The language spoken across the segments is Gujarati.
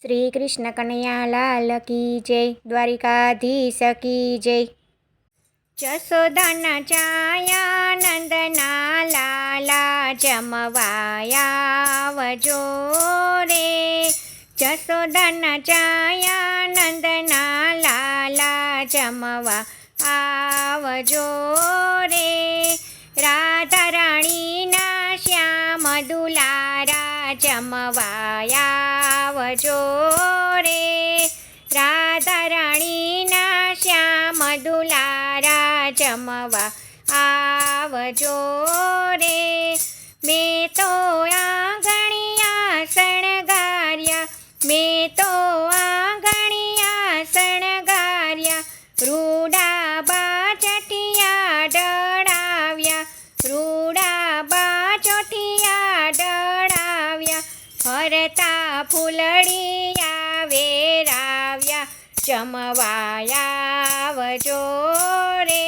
શ્રી કૃષ્ણ કનૈયા લાલ કી જય, દ્વારિકાધીશ કી જય. જશોદાના ચાયા નંદના લાલા જમવાયા આવજો રે. જશોદાના ચાયા નંદના લાલા જમવા આવજો રે. રાધા રાણીના શ્યામ દુલારા જમવાયા આવજો રે. રાધા રાણીના શ્યામ દુલારા જમવા આવજો રે. મેં તો આંગણિયા શણગાર્યા, મેં તો આંગણિયા શણગાર્યા. રૂડા બાચટિયા ડળાવ્યા, રૂડા બાચોટિયા ડળાવ્યા. ફરતા ફૂલડિયા વેરાવ્યા, જમવાયા આવજો રે.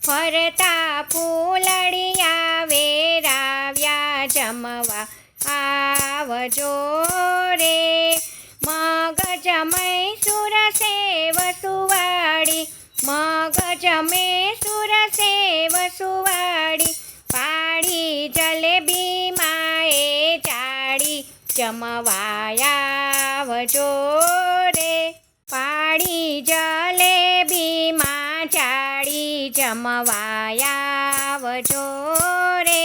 ફરતા ફૂલડિયા વેરાવ્યા, જમવા આવજો રે. મગજ મૈસૂર સેવ સુવાડી, મગજ મૈસૂર સેવ સુવાડી. પાડી જલેબી માએ ચાડી, જમવાયા આવજો રે. પાડી જલેબી માં ચાડી, જમવાયા આવજો રે.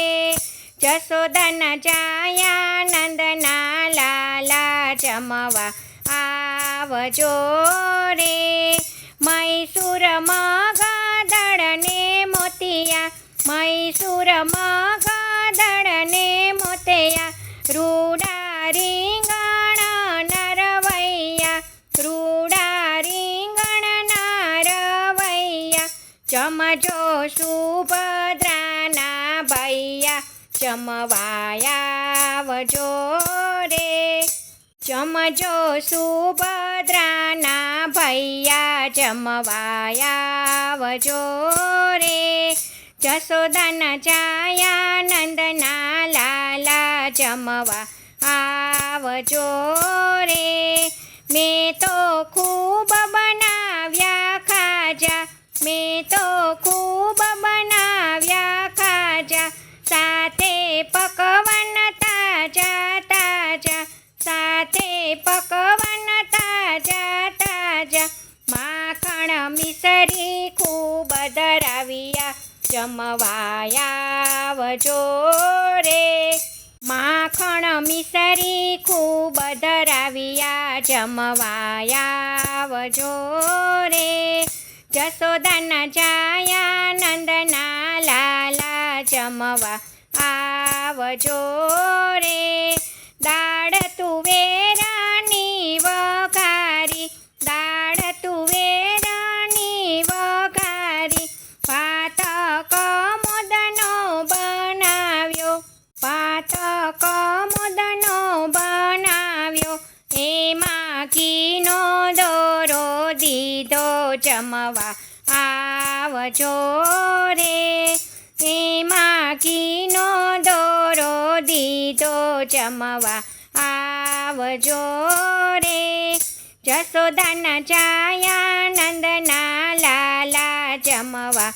જશોદાના ચાયા નંદના લાલા જમવા આવજો રે. મૈસૂર મગદળ ને મોતિયા, મૈસૂર મગદળ ને મોતિયા. રૂડા રીંગણ નરવૈયા, રૂડા રીંગણ નરવૈયા. જમજો સુભદ્રાના ભૈયા, જમવાયા આવજો રે. જમજો સુભદ્રાના ભૈયા, જમવાયા આવજો રે. જશોદાના ચાયા નંદના લાલા જમવા આવજો રે. મેં તો ખૂબ બનાવ્યા ખાજા, મેં તો ખૂબ બનાવ્યા ખાજા. સાથે પકવાન તાજા તાજા, સાથે પકવાન તાજા તાજા. માખણ મિસરી ખૂબ ધરાવ્યા, જમવાયા આવજો રે. માખણ મિસરી ખૂબ ધરાવ્યા, જમવાયા આવજો રે. જશોદાના ચાયા નંદના લાલા જમવા આવજો રે. દાળ તુવેરાની વઘારી, દાળ તુવેરાની વઘારી. ભાત કમોદનો બનાવ્યો, ભાત કમોદનો બનાવ્યો. એમાં ઘીનો દોરો દીધો, જમવા આવજો રે. એમાં ઘીનો દોરો દીધો, જમવા આવજો રે. જશોદાના ચાયા નંદના લાલા જમવા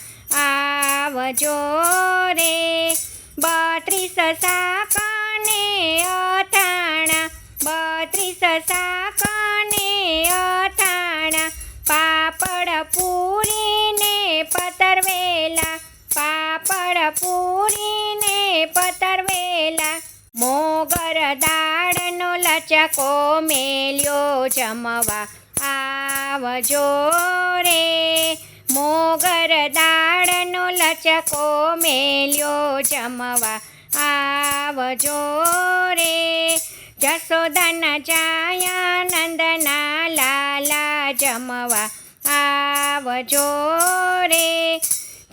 આવજો રે. 32 શાક ને અથાણા, 32 શાક ને અથાણા. પાપડ પૂરીને પતરવેલા, પાપડ પૂરીને પતરવેલા. મોગર દાળનો લચકો મેલ્યો, જમવા આવજો રે. મોગર દાળનો લચકો મેલ્યો, જમવા આવજો રે. જશોદાના ચાયા નંદના લાલા જમવા આવજો રે.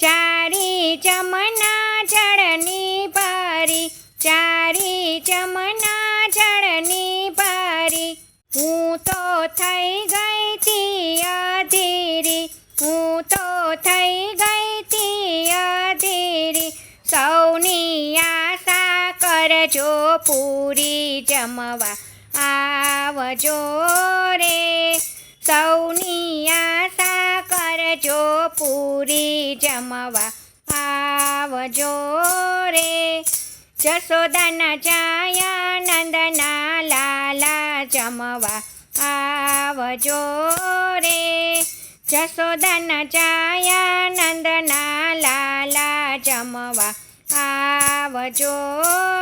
ચારી જમના જળની ભરી, ચારી જમના જળની ભરી. હું તો થઈ ગઈ તી અધીરી, હું તો થઈ ગઈ તી અધીરી. સૌની આશા કરજો પૂરી, જમવા આવ આવજો રે. સૌની આશા કરજો પૂરી, જમવા આવજો રે. જશોદાના જાયા નંદના લાલા, જમવા આવજો રે. જશોદાના જાયા નંદના લાલા, જમવા આવજો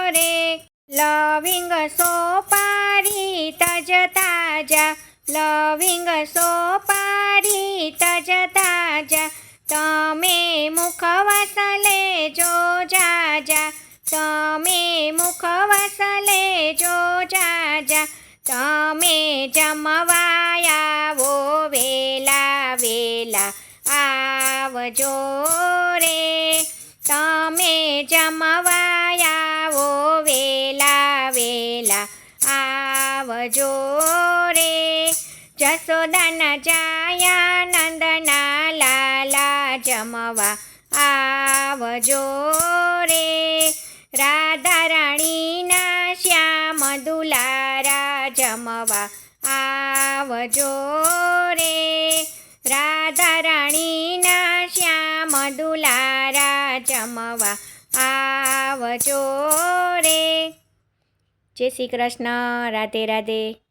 રે. લવિંગ સોપારી તજ તાજા, લવિંગ સોપારી તજ તાજા. તમે મુખવાસ લેજો જાજા, તમે મુખવાસ લેજો જાજા. તમે જમવા આવો વેલા વેલા, આવજો રે. તમે જમવા આવો વેલા વેલા, આવજો રે. જશોદાના જાયા નંદના લાલા, જમવા આવજો રે. રાધા રાણીના શ્યામ દુલારા, જમવા આવજો રે. રાધા રાણીના શ્યામ દુલારા, જમવા આવજો રે. જય શ્રી કૃષ્ણ. રાધે રાધે.